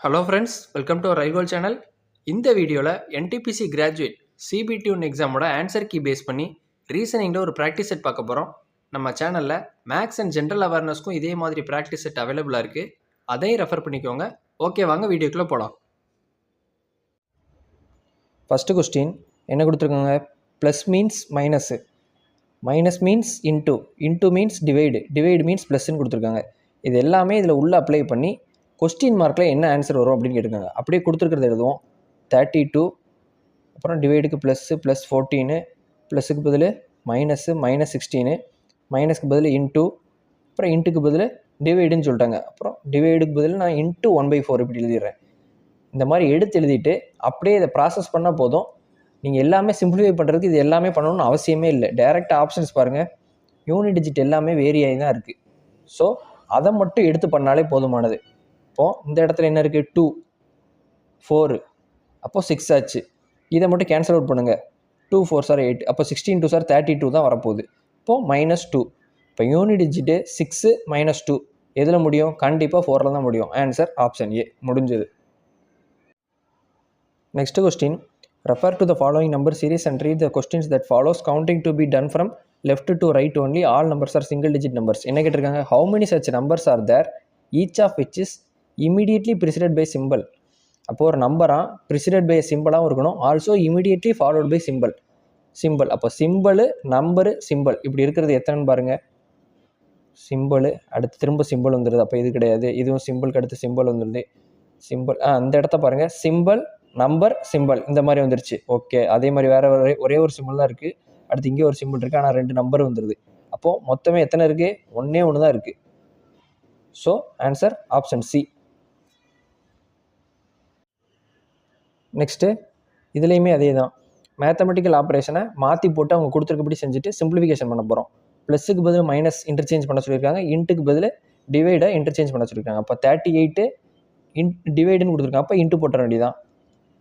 Hello friends, welcome to ரைகோல் channel. இந்த வீடியோவில் என்டிபிசி கிராஜுவேட் சிபிடி ஒன் எக்ஸாமோட ஆன்சர் கீ பேஸ் பண்ணி ரீசனிங்கில் ஒரு ப்ராக்டிஸ் செட் பார்க்க போகிறோம். நம்ம சேனலில் மேக்ஸ் அண்ட் ஜென்ரல் அவேர்னஸ்க்கும் இதே மாதிரி ப்ராக்டிஸ் செட் அவைலபிளாக இருக்குது. அதையும் ரெஃபர் பண்ணிக்கோங்க. ஓகே, வாங்க வீடியோக்குள்ளே போகலாம். ஃபஸ்ட்டு கொஸ்டின் என்ன கொடுத்துருக்காங்க? Plus means minus, minus means into means divide means ப்ளஸ்ன்னு கொடுத்துருக்காங்க. இது எல்லாமே இதில் உள்ளே அப்ளை பண்ணி கொஸ்டின் மார்க்கில் என்ன ஆன்சர் வரும் அப்படின்னு கேட்டுருக்காங்க. அப்படியே கொடுத்துருக்கிறது எழுதுவோம். 32, அப்புறம் டிவைடுக்கு ப்ளஸ் 14, ப்ளஸுக்கு பதில் -16, மைனஸ்க்கு பதில் இன்ட்டு, அப்புறம் இன்ட்டுக்கு பதில் டிவைடுன்னு சொல்லிட்டாங்க. அப்புறம் டிவைடுக்கு பதில் நான் இன்ட்டு 1/4 இப்படி எழுதிடுறேன். இந்த மாதிரி எடுத்து எழுதிட்டு அப்படியே இதை ப்ராசஸ் பண்ணால் போதும். நீங்கள் எல்லாமே சிம்பிளிஃபை பண்ணுறதுக்கு இது எல்லாமே பண்ணணும்னு அவசியமே இல்லை. டைரெக்ட் ஆப்ஷன்ஸ் பாருங்கள், யூனிட் டிஜிட் எல்லாமே வேரி ஆகி தான் இருக்குது. ஸோ அதை மட்டும் எடுத்து பண்ணாலே போதுமானது. இப்போது இந்த இடத்துல என்ன இருக்குது? 2, 4, அப்போது 6 ஆச்சு. இதை மட்டும் கேன்சல் அவுட் பண்ணுங்கள். 2 4 சார் 8, அப்போ 16 2 சார் 32 தான் வரப்போகுது. இப்போது -2. இப்போ யூனிட் டிஜிட்டு 6 -2 எதில் முடியும்? கண்டிப்பாக 4ல் தான் முடியும். ஆன்சர் ஆப்ஷன் ஏ, முடிஞ்சது. Next question, refer to the following number series and read the questions that follows. Counting to be done from left to right only. All numbers are single digit numbers. என்ன கேட்டிருக்காங்க? How many such numbers are there each of which is immediately preceded by symbol. அப்போது ஒரு நம்பராக preceded by சிம்பிளாகவும் இருக்கணும், also immediately followed by symbol. அப்போ symbol, number, symbol இப்படி இருக்கிறது எத்தனைன்னு பாருங்கள். சிம்பிள் அடுத்து திரும்ப சிம்பிள் வந்துடுது. அப்போ இது கிடையாது. இதுவும் சிம்பிளுக்கு அடுத்து சிம்பிள் வந்துடுது. சிம்பிள் அந்த இடத்த பாருங்கள். சிம்பிள், நம்பர், சிம்பிள் இந்த மாதிரி வந்துருச்சு. ஓகே, அதே மாதிரி வேறு ஒரே ஒரு சிம்பிள் தான் இருக்குது. அடுத்து இங்கே ஒரு சிம்பிள் இருக்குது, ஆனால் 2 நம்பர் வந்துடுது. அப்போது மொத்தமே எத்தனை இருக்குது? ஒன்றே ஒன்று தான் இருக்குது. So answer option C. Next இதுலேயுமே அதே தான். மேத்தமெட்டிக்கல் ஆப்ரேஷனை மாற்றி போட்டு அவங்க கொடுத்துருக்கப்படி செஞ்சுட்டு சிம்பிளிஃபிகேஷன் பண்ண போகிறோம். ப்ளஸுக்கு பதில் மைனஸ் இன்டர்சேஞ்ச் பண்ண சொல்லியிருக்காங்க, இன்ட்டுக்கு பதில் டிவைடை இன்டர்சேஞ்ச் பண்ண சொல்லியிருக்காங்க. அப்போ 38 டிவைடுன்னு கொடுத்துருக்காங்க, அப்போ இன்ட்டு போட்ட வேண்டியதான்.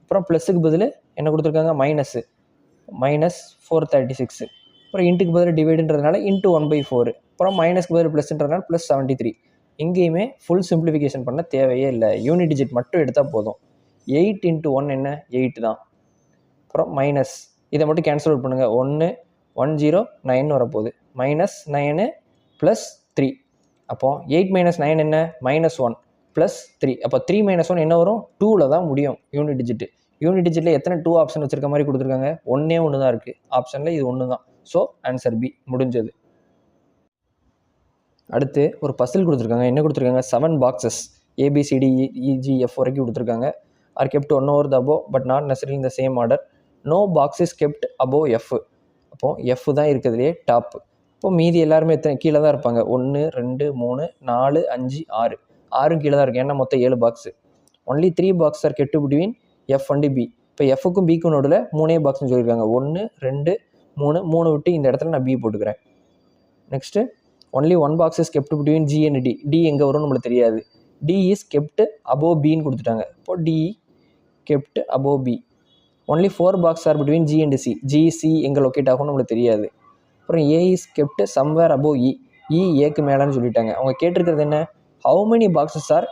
அப்புறம் ப்ளஸுக்கு பதில் என்ன கொடுத்துருக்காங்க? -436. அப்புறம் இன்ட்டுக்கு பதில் டிவைடுன்றதுனால இன்ட்டு 1/4. அப்புறம் மைனஸ்க்கு பதில் ப்ளஸ்ன்றதுனால +73. இங்கேயுமே ஃபுல் சிம்பிளிஃபிகேஷன் பண்ண தேவையே இல்லை. யூனிட் டிஜிட் மட்டும் எடுத்தால் போதும். 8 × 1 என்ன? 8 தான். அப்புறம் மைனஸ் இதை மட்டும் கேன்சல் அவுட் பண்ணுங்கள். 1 1 0 9 வரப்போகுது. -9 + 3. அப்போது 8 - 9 என்ன? -1 + 3. அப்போ 3 - 1 என்ன வரும்? 2ல் தான் முடியும் யூனிட் டிஜிட்டு. யூனிட் டிஜிட்டில் எத்தனை 2 ஆப்ஷன் வச்சுருக்க மாதிரி கொடுத்துருக்காங்க? ஒன்றே ஒன்று தான் இருக்குது ஆப்ஷனில். இது ஒன்று தான். ஸோ ஆன்சர் பி, முடிஞ்சது. அடுத்து ஒரு பசில் கொடுத்துருக்காங்க. என்ன கொடுத்துருக்காங்க? 7 பாக்ஸஸ் ABCDEGF வரைக்கும் கொடுத்துருக்காங்க. Are kept 1 over the above but not necessarily in the same order. No box is kept above F. அப்போது F தான் இருக்கிறதுலே டாப்பு. இப்போது மீதி எல்லாருமே எத்தனை கீழே தான் இருப்பாங்க? 1 2 3 4 5 6. 6 கீழே தான் இருக்குது. ஏன்னா மொத்தம் 7 box. Only 3 box are kept between F and B. இப்போ எஃப்க்கும் பிக்கும் நோடில் 3 பாக்ஸ்னு சொல்லியிருக்காங்க. 1 2 3 3 விட்டு இந்த இடத்துல நான் B போட்டுக்கிறேன். Next only 1 box is kept between G and D. D எங்கே வரும்னு நம்மளுக்கு தெரியாது. D இஸ் கெப்ட் அபோவ் பின்னு கொடுத்துட்டாங்க. இப்போ D kept above B. only 4 boxes are between G and C. G, C எங்கே லொக்கேட் ஆகும்னு நம்மளுக்கு தெரியாது. அப்புறம் A is kept somewhere above E. E ஏக்கு மேலேன்னு சொல்லிட்டாங்க. அவங்க கேட்டிருக்கிறது என்ன? how many boxes are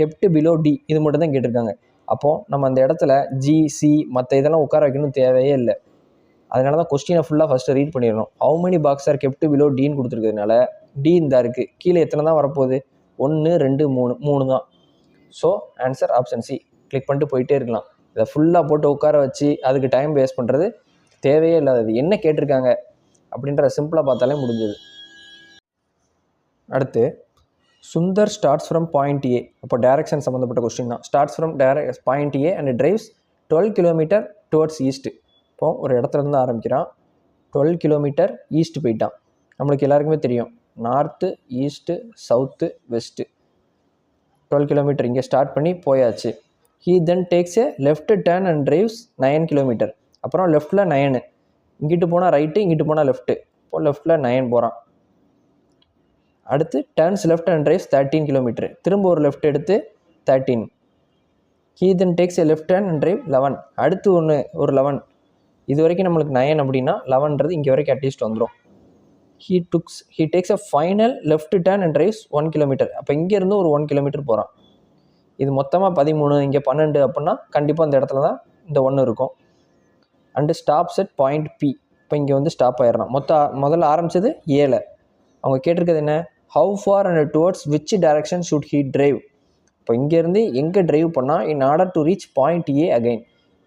kept below D. இது மட்டும் தான் கேட்டிருக்காங்க. அப்போது நம்ம அந்த இடத்துல G, C மற்ற இதெல்லாம் உட்கார வைக்கணும் தேவையே இல்லை. அதனால தான் கொஸ்டினை ஃபுல்லாக ஃபஸ்ட்டு ரீட் பண்ணிடணும். how many boxes are kept below Dன்னு கொடுத்துருக்கிறதுனால D இந்த இருக்குது. கீழே எத்தனை தான் வரப்போகுது? 1 2 3 தான். So answer option C. Click பண்ணிட்டு போயிட்டே இருக்கலாம். இதை ஃபுல்லாக போட்டு உட்கார வச்சு அதுக்கு டைம் வேஸ்ட் பண்ணுறது தேவையே இல்லாதது. என்ன கேட்டிருக்காங்க அப்படின்ற சிம்பிளாக பார்த்தாலே முடிஞ்சது. அடுத்து Sundar starts from point A. அப்போ டைரக்ஷன் சம்மந்தப்பட்ட கொஸ்டின் தான். Starts from point A and drives 12 km towards east. இப்போது ஒரு இடத்துல இருந்து ஆரம்பிக்கிறான், 12 km ஈஸ்ட் போயிட்டான். நம்மளுக்கு எல்லாருக்குமே தெரியும் north, east, south, west. 12 km இங்கே ஸ்டார்ட் பண்ணி போயாச்சு. He then takes a left turn and drives 9 km. அப்புறம் லெஃப்டில் 9, இங்கிட்டு போனால் ரைட்டு, இங்கிட்டு போனால் லெஃப்ட்டு. இப்போ லெஃப்டில் 9 போகிறான். அடுத்து turns left and drives 13 km. திரும்ப ஒரு லெஃப்ட் எடுத்து 13. He then takes a left turn and drive 11. அடுத்து ஒரு 11. இது வரைக்கும் நம்மளுக்கு 9 அப்படின்னா 11ன்றது இங்கே வரைக்கும் அட்லீஸ்ட் வந்துடும். He takes a final left turn and drives 1 km. அப்போ இங்கேருந்து ஒரு 1 km போகிறான். இது மொத்தமாக 13, இங்கே 12 அப்படின்னா கண்டிப்பாக அந்த இடத்துல தான் இந்த 1 இருக்கும். And stops at point B. இப்போ இங்கே வந்து ஸ்டாப் ஆயிடலாம். முதல்ல ஆரம்பித்தது ஏல. அவங்க கேட்டிருக்கிறது என்ன, how for and towards which direction should he drive. இப்போ இங்கேருந்து எங்கே டிரைவ் பண்ணால் இன் order to reach point A again.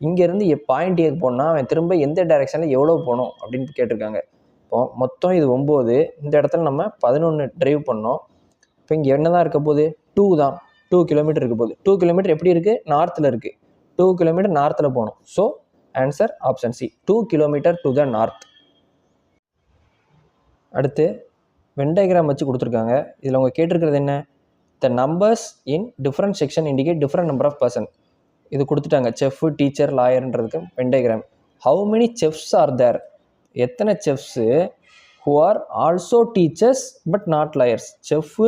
இங்கேருந்து பாயிண்ட் ஏக்கு போனால் அவன் திரும்ப எந்த டைரெக்ஷனில் எவ்வளோ போகணும் அப்படின்னு கேட்டிருக்காங்க. இப்போ மொத்தம் இது 9, இந்த இடத்துல நம்ம 11 டிரைவ் பண்ணோம். இப்போ இங்கே என்ன தான் இருக்க போகுது, 2 தான், 2 கிலோமீட்டர் இருக்க போகுது. 2 கிலோமீட்டர் எப்படி இருக்குது, நார்த்தில் இருக்குது. 2 கிலோமீட்டர் நார்த்தில் போகணும். So answer option C, 2 kilometre to the north. அடுத்து வென் டயக்ராம் வச்சு கொடுத்துருக்காங்க. இதில் அவங்க கேட்டிருக்கிறது என்ன, the numbers in different section indicate different number of person. இது கொடுத்துட்டாங்க, செஃப், டீச்சர், லாயர்ன்றதுக்கு Venn diagram. How many chefs are there, எத்தனை chefs who are also teachers but not lawyers. Chef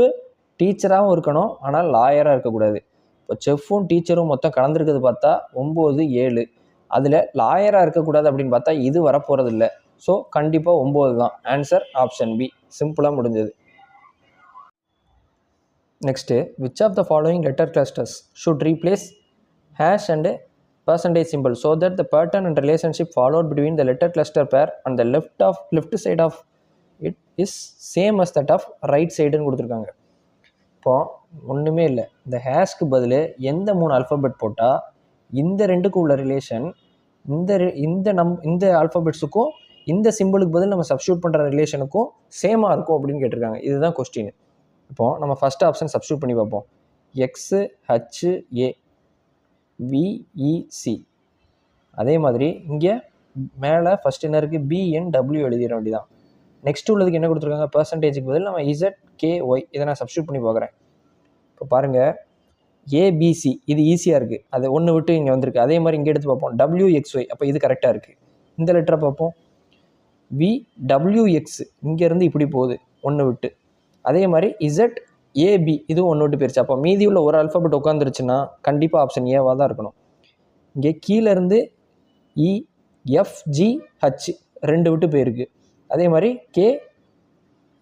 டீச்சராகவும் இருக்கணும் ஆனால் லாயராக இருக்கக்கூடாது. இப்போ செஃப்பும் டீச்சரும் மொத்தம் கலந்துருக்கிறது பார்த்தா 9, 7. அதில் லாயராக இருக்கக்கூடாது அப்படின்னு பார்த்தா இது வரப்போகிறது இல்லை. ஸோ கண்டிப்பாக 9 தான். ஆன்சர் ஆப்ஷன் பி, சிம்பிளாக முடிஞ்சது. Next, which of the following letter clusters should replace hash and percentage symbol so that the pattern and relationship followed between the letter cluster pair and the left side of it is same as that of right side ன்னு கொடுத்துருக்காங்க. இப்போ ஒன்றுமே இல்லை, இந்த ஹேஷ்க்கு பதில் எந்த 3 alphabet போட்டால் இந்த ரெண்டுக்கும் உள்ள ரிலேஷன் இந்த ஆல்ஃபபெட்ஸுக்கும் இந்த சிம்பிளுக்கு பதில் நம்ம சப்ஸ்டியூட் பண்ணுற ரிலேஷனுக்கும் சேமாக இருக்கும் அப்படின்னு கேட்டிருக்காங்க. இதுதான் கொஸ்டின். இப்போது நம்ம ஃபஸ்ட் ஆப்ஷன் சப்ஸ்டியூட் பண்ணி பார்ப்போம். எக்ஸு ஹச்சு ஏ விஇசி. அதே மாதிரி இங்கே மேலே ஃபஸ்ட் என்ன இருக்குது, பிஎன்டபிள்யூ எழுதிட வேண்டியதான். நெக்ஸ்ட் உள்ளதுக்கு என்ன கொடுத்துருக்காங்க, பர்சன்டேஜுக்கு பதில் நம்ம இசட்-கே-ஒய். இதை நான் சப்ஸ்டியூட் பண்ணி பார்க்குறேன். இப்போ பாருங்கள், ஏபிசி இது ஈஸியாக இருக்குது, அது ஒன்று விட்டு இங்கே வந்திருக்கு. அதே மாதிரி இங்கே எடுத்து பார்ப்போம், டபிள்யூஎக்ஸ்ஒய். அப்போ இது கரெக்டாக இருக்குது. இந்த லெட்டரை பார்ப்போம், விடபிள்யூஎக்ஸ் இங்கேருந்து இப்படி போகுது ஒன்று விட்டு. அதே மாதிரி இசட் ஏபி இது ஒன்று விட்டு போயிருச்சு. அப்போ மீதி உள்ள ஒரு ஆல்ஃபபெட் உட்காந்துருச்சுன்னா கண்டிப்பாக ஆப்ஷன் ஏவாக தான் இருக்கணும். இங்கே கீழேருந்து இஎஃப்ஜிஹச் 2 விட்டு போயிருக்கு. அதே மாதிரி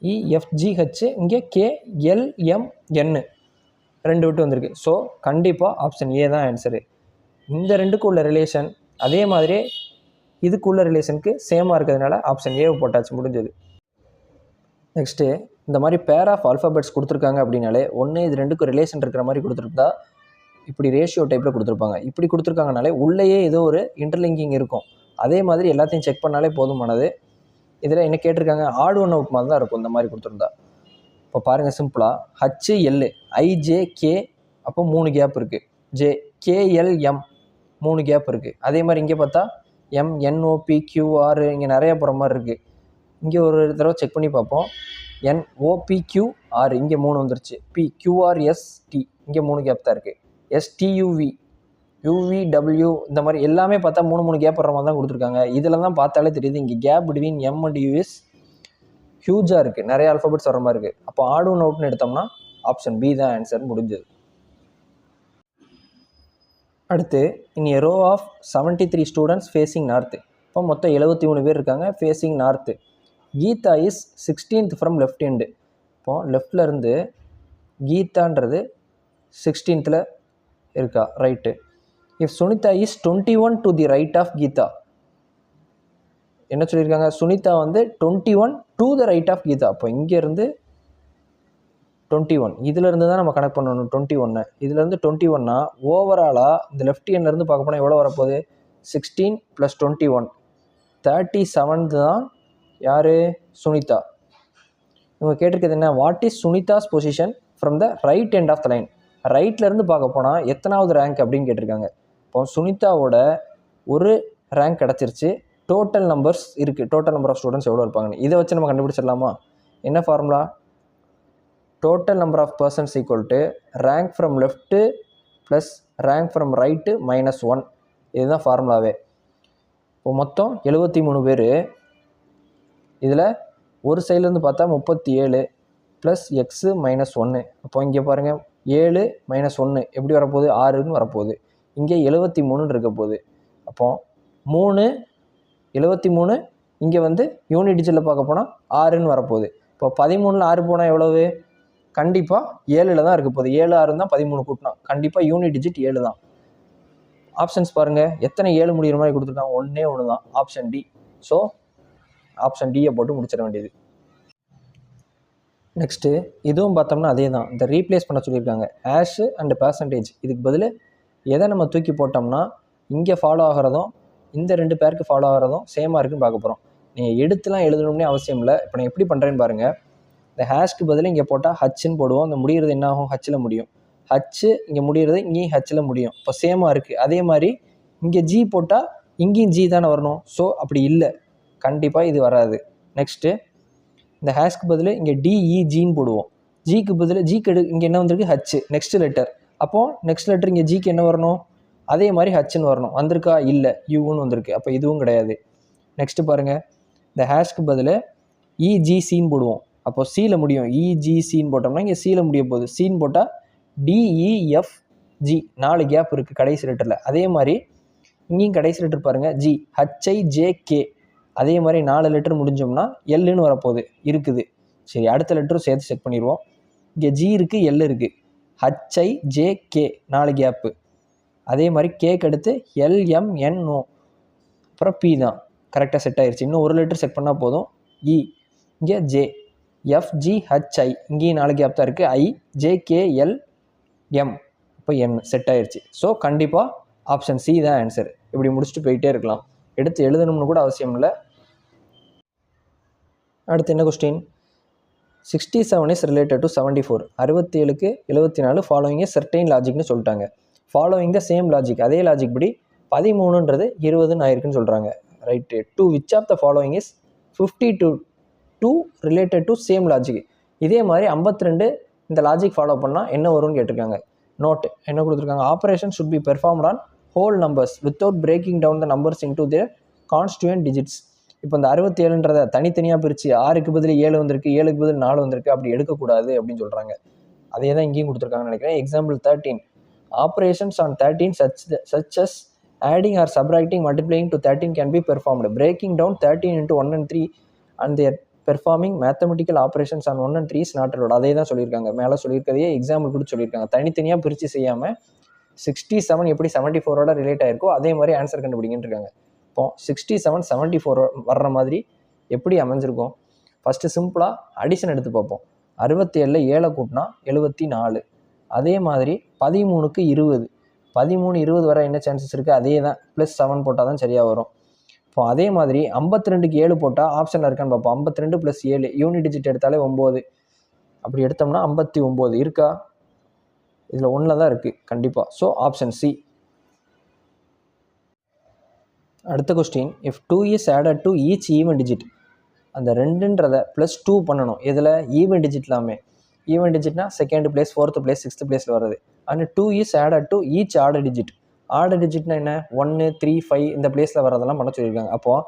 கேஇஎஃப்ஜிஹச் இங்கே கேஎல்எம்என் 2 விட்டு வந்திருக்கு. ஸோ கண்டிப்பாக ஆப்ஷன் ஏ தான் ஆன்சரு. இந்த ரெண்டுக்கு உள்ள ரிலேஷன் அதே மாதிரி இதுக்குள்ள ரிலேஷனுக்கு சேமாக இருக்கிறதுனால ஆப்ஷன் ஏவை போட்டாச்சு, முடிஞ்சது. நெக்ஸ்ட்டு, இந்த மாதிரி பேர் ஆஃப் ஆல்ஃபபெட்ஸ் கொடுத்துருக்காங்க அப்படின்னாலே ஒன்று இது ரெண்டுக்கும் ரிலேஷன் இருக்கிற மாதிரி கொடுத்துருந்தா இப்படி ரேஷியோ டைப்பில் கொடுத்துருப்பாங்க. இப்படி கொடுத்துருக்காங்கனாலே உள்ளேயே ஏதோ ஒரு இன்டர்லிங்கிங் இருக்கும். அதே மாதிரி எல்லாத்தையும் செக் பண்ணாலே போதுமானது. இதில் என்ன கேட்டிருக்காங்க, ஆட் ஒன் அவுட் மாதிரி தான் இருக்கும் இந்த மாதிரி கொடுத்துருந்தா. இப்போ பாருங்கள், சிம்பிளாக HL IJK அப்போ 3 கேப் இருக்குது. KLM 3 கேப் இருக்குது. அதே மாதிரி இங்கே பார்த்தா MNOPQR இங்கே நிறையா போகிற மாதிரி இருக்குது. இங்கே ஒரு தடவை செக் பண்ணி பார்ப்போம். NOPQR இங்கே 3 வந்துருச்சு. PQRST இங்கே 3 கேப் தான் இருக்குது. STUV UVW இந்த மாதிரி எல்லாமே பார்த்தா 3 கேப் வர்ற மாதிரி தான் கொடுத்துருக்காங்க. இதில் தான் பார்த்தாலே தெரியுது இங்கே gap between M and US ஹியூஜாக இருக்குது, நிறைய ஆல்ஃபபெட்ஸ் வர மாதிரி இருக்குது. அப்போ ஆட் ஒன் அவுட்னு எடுத்தோம்னா ஆப்ஷன் பி தான் ஆன்சர், முடிஞ்சது. அடுத்து, in a row of 73 students facing north. இப்போ மொத்தம் 73 பேர் இருக்காங்க facing north. Gita is 16th from left hand. இப்போது லெஃப்டில் இருந்து கீதான்றது 16th இருக்கா, right. If Sunita is 21 to the right of Gita. என்ன சொல்லியிருக்காங்க, சுனிதா வந்து 21 to the right of Gita. அப்போ இங்கேருந்து 21 இதிலேருந்து தான் நம்ம கனெக்ட் பண்ணணும். 21 இதுலேருந்து 21னா ஓவராலாக இந்த லெஃப்ட் ஹேண்ட்லேருந்து பார்க்க போனால் எவ்வளோ வரப்போகுது, 16 + 21 37 தான் யார், சுனிதா. இவங்க கேட்டிருக்கிறது என்ன, what is Sunita's position from the right end of the line. ரைட்லேருந்து பார்க்க போனால் எத்தனாவது ரேங்க் அப்படின்னு கேட்டிருக்காங்க. இப்போ சுனிதாவோட ஒரு ரேங்க் கிடச்சிருச்சு, டோட்டல் நம்பர்ஸ் இருக்குது, டோட்டல் நம்பர் ஆஃப் ஸ்டூடெண்ட்ஸ் எவ்வளோ இருப்பாங்கன்னு. இதை வச்சு நம்ம கண்டுபிடிச்சிடலாமா, என்ன formula, total number of persons equal to rank from left plus rank from right -1. இதுதான் ஃபார்முலாவே. இப்போ மொத்தம் 73 பேர். இதில் ஒரு சைட்லேருந்து பார்த்தா 37 ப்ளஸ் எக்ஸு -1. அப்போ இங்கே பாருங்கள் 7 -1 எப்படி வரப்போகுது, 6ன்னு வரப்போகுது. இங்கே 73 இருக்க போகுது. அப்போது 73 இங்கே வந்து யூனிட் டிஜிட்டில் பார்க்க போனால் 6ன்னு வரப்போகுது. இப்போ 13ல் 6 போனால் எவ்வளவு, கண்டிப்பாக 7ல் தான் இருக்க போகுது. 7 6 தான் 13 கூட்டினா கண்டிப்பாக யூனிட் டிஜிட் 7 தான். ஆப்ஷன்ஸ் பாருங்கள், எத்தனை 7 முடிகிற மாதிரி கொடுத்துருக்காங்க, ஒன்றே ஒன்று தான், ஆப்ஷன் டி. ஸோ ஆப்ஷன் டியை போட்டு முடிச்சிட வேண்டியது. நெக்ஸ்ட்டு இதுவும் பார்த்தோம்னா அதே தான், இந்த ரீப்ளேஸ் பண்ண சொல்லியிருக்காங்க. ஹேஷு அண்டு பர்சன்டேஜ், இதுக்கு பதில் எதை நம்ம தூக்கி போட்டோம்னா இங்கே ஃபாலோ ஆகிறதும் இந்த 2 பேருக்கு ஃபாலோ ஆகிறதும் சேமாக இருக்குன்னு பார்க்க போகிறோம். நீங்கள் எடுத்துலாம் எழுதணும்னே அவசியம் இல்லை. இப்போ நான் எப்படி பண்ணுறேன்னு பாருங்கள். இந்த ஹேஷ்க்கு பதில் இங்கே போட்டால் ஹச்சுன்னு போடுவோம். இந்த முடிகிறது என்ன ஆகும், ஹச்சில் முடியும். ஹச்சு இங்கே முடிகிறது இங்கேயும் ஹச்சில் முடியும். இப்போ சேமாக இருக்குது. அதே மாதிரி இங்கே ஜி போட்டால் இங்கேயும் ஜி தானே வரணும். ஸோ அப்படி இல்லை, கண்டிப்பாக இது வராது. நெக்ஸ்ட்டு இந்த ஹேஷ்க்கு பதில் இங்கே டிஇஜின்னு போடுவோம். ஜிக்கு பதில் ஜிக்கு இங்கே என்ன வந்திருக்கு, ஹச்சு, நெக்ஸ்ட் லெட்டர். அப்போது நெக்ஸ்ட் லெட்டர் இங்கே ஜிக்கு என்ன வரணும், அதே மாதிரி ஹச்சுன்னு வரணும். வந்திருக்கா, இல்லை, யூன்னு வந்திருக்கு. அப்போ இதுவும் கிடையாது. நெக்ஸ்ட்டு பாருங்கள், இந்த ஹேஷ்க்கு பதில் இஜிசின்னு போடுவோம். அப்போது சியில் முடியும். இஜிசின்னு போட்டோம்னா இங்கே சியில் முடிய போகுது. சின்னு போட்டால் டிஇஎஃப்ஜி 4 கேப் இருக்குது கடைசி லெட்டரில். அதே மாதிரி இங்கேயும் கடைசி லெட்டர் பாருங்கள், ஜி, ஹச்ஐஜேகே. அதே மாதிரி 4 லெட்டர் முடிஞ்சோம்னா எல்லுன்னு வரப்போகுது, இருக்குது. சரி, அடுத்த லெட்டரும் சேர்த்து செக் பண்ணிடுவோம். இங்கே ஜி இருக்குது, எல் இருக்குது. ஹச்ஐஜேகே 4 கேப்பு. அதே மாதிரி கேக்கு அடுத்து எல்எம்என்ஓ, அப்புறம் பி தான் கரெக்டாக செட் ஆயிடுச்சு. இன்னும் ஒரு லெட்டர் செக் பண்ணால் போதும். இ, இங்கே ஜே, எஃப்ஜிஹெச்ஐ, இங்கேயும் 4 கேப் தான் இருக்குது. ஐ, ஜேகேஎல்எம், இப்போ என் செட் ஆயிடுச்சு. ஸோ கண்டிப்பாக ஆப்ஷன் சி தான் ஆன்சர். இப்படி முடிச்சுட்டு போயிட்டே இருக்கலாம், எடுத்து எழுதணும்னு கூட அவசியம் இல்லை. அடுத்து என்ன கொஸ்டின், 67 இஸ் ரிலேட்டட் டு 74. 67க்கு 74 ஃபாலோவிங் ஏ சர்டைன் லாஜிக்னு சொல்லிட்டாங்க. ஃபாலோவிங் த சேம் லாஜிக், அதே லாஜிக் படி 13ன்றது 20ன்னு ஆயிருக்குன்னு சொல்கிறாங்க. Right. To which of the following is 52 related to same logic. இதே மாதிரி 52 இந்த லாஜிக் ஃபாலோ பண்ணால் என்ன வரும்னு கேட்டிருக்காங்க. நோட் என்ன கொடுத்துருக்காங்க, operation should be performed on whole numbers without breaking down the numbers into their constituent digits. இப்போ இந்த 67ன்றதை தனித்தனியாக பிரித்து 6க்கு பதில் 7 வந்திருக்கு, 7க்கு பதில் 4 வந்திருக்கு, அப்படி எடுக்கக்கூடாது அப்படின்னு சொல்கிறாங்க. அதே தான் இங்கேயும் கொடுத்துருக்காங்கன்னு நினைக்கிறேன். Example 13, operations on 13 such as adding or subtracting, multiplying to 13 can be performed. Breaking down 13 into 1 and 3 and their performing mathematical operations on 1 and 3 is not allowed. அதே தான் சொல்லியிருக்காங்க, மேலே சொல்லியிருக்கதையே எக்ஸாம்பிள் கூட சொல்லியிருக்காங்க. தனித்தனியாக பிரித்து செய்யாமல் 67 எப்படி 74ஓட ரிலேட் ஆகிருக்கோ அதே மாதிரி ஆன்சர் கண்டுபிடிங்கன்னு இருக்காங்க. இப்போ 67 74 வர்ற மாதிரி எப்படி அமைஞ்சிருக்கும். ஃபஸ்ட்டு சிம்பிளாக அடிஷன் எடுத்து பார்ப்போம். 67ல் 7 கூட்டினா 74. அதே மாதிரி 13க்கு 20, 13 20 வர என்ன சான்சஸ் இருக்குது, அதே தான், +7 போட்டால் தான் சரியாக வரும். இப்போ அதே மாதிரி 52க்கு 7 போட்டால் ஆப்ஷனில் இருக்கான்னு பார்ப்போம். 52 + 7 யூனிட் டிஜிட் எடுத்தாலே 9. அப்படி எடுத்தோம்னா 59 இருக்கா, இதில் 1 தான் இருக்குது கண்டிப்பாக. So option C. அடுத்த question, if 2 is added to each even digit, அந்த 2ன்றதை +2 பண்ணணும். இதில் ஈவன் டிஜிட்லாமே, ஈவன் டிஜிட்னா second place, 4th place, 6th பிளேஸில் வருது. And 2 is added to each order digit. Order டிஜிட்னா என்ன, 1 3 5 இந்த பிளேஸில் வரதெல்லாம் பண்ண சொல்லியிருக்காங்க. அப்போது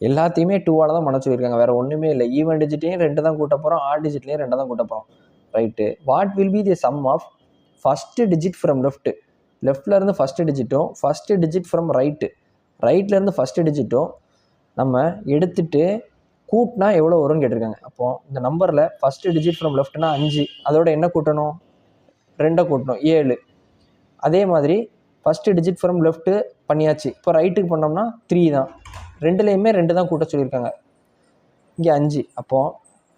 எல்லாத்தையுமே 2ஆல் தான் பண்ண சொல்லியிருக்காங்க, வேறு ஒன்றுமே இல்லை. ஈவன் டிஜிட்டையும் 2 தான் கூட்ட போகிறோம், ஆர்ட் டிஜிட்லேயும் 2 தான் கூட்ட போகிறோம். Right. What will be the sum of first digit from லெஃப்ட்லேருந்து ஃபஸ்ட்டு டிஜிட்டும் ஃபஸ்ட்டு டிஜிட் ஃப்ரம் ரைட்லேருந்து ஃபஸ்ட்டு டிஜிட்டும் நம்ம எடுத்துகிட்டு கூட்டினா எவ்வளோ வரும்னு கேட்டிருக்காங்க. அப்போது இந்த நம்பரில் ஃபஸ்ட்டு டிஜிட் ஃப்ரம் லெஃப்ட்னா 5, அதோட என்ன கூட்டணும், 2 கூட்டணும், 7. அதே மாதிரி ஃபஸ்ட்டு டிஜிட் ஃப்ரம் லெஃப்ட்டு பண்ணியாச்சு. இப்போ ரைட்டுக்கு பண்ணோம்னா 3 தான். 2லேயுமே 2 தான் கூட்ட சொல்லியிருக்காங்க, இங்கே 5. அப்போது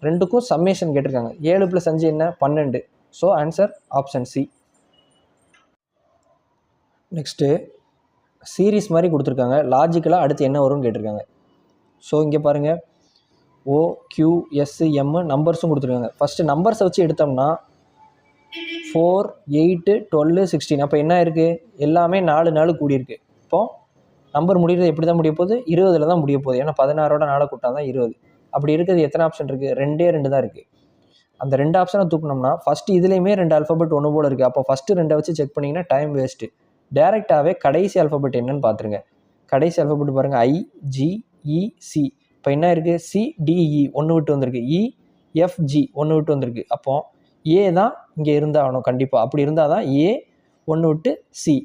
2க்கும் சம்மேஷன் கேட்டிருக்காங்க. 7 + 5 என்ன, 12. So answer option C. Next series மாதிரி கொடுத்துருக்காங்க. லாஜிக்கலாக அடுத்து என்ன வரும்னு கேட்டிருக்காங்க. ஸோ இங்கே பாருங்கள், ஓ கியூ எஸ் எம் நம்பர்ஸும் கொடுத்துருக்காங்க. ஃபஸ்ட்டு நம்பர்ஸை வச்சு எடுத்தோம்னா 4 8 12 16. அப்போ என்ன இருக்குது, எல்லாமே 4 கூடியிருக்கு. இப்போது நம்பர் முடிகிறது எப்படி தான் முடிய போகுது, 20ல் தான் முடிய போகுது. ஏன்னா 16ஓட 4 கூட்டா தான் 20. அப்படி இருக்கிறது எத்தனை ஆப்ஷன் இருக்குது, 2 தான் இருக்குது. அந்த 2 ஆப்ஷனை தூக்கணும்னா ஃபஸ்ட்டு இதுலேயுமே 2 ஆல்ஃபபெட் ஒன்று போல் இருக்குது. அப்போ ஃபஸ்ட்டு 2 வச்சு செக் பண்ணிங்கன்னா டைம் வேஸ்ட்டு. டேரெக்டாகவே கடைசி ஆல்ஃபபெட் என்னன்னு பார்த்துருங்க. கடைசி ஆல்ஃபபெட் பாருங்கள், ஐ ஜி இ சி. இப்போ என்ன இருக்குது, சி டிஇ 1 விட்டு வந்திருக்கு, இ எஃப் ஜி 1 விட்டு வந்திருக்கு. அப்போது ஏ தான் இங்கே இருந்தாகணும் கண்டிப்பாக. அப்படி இருந்தால் தான் ஏ 1 விட்டு சி,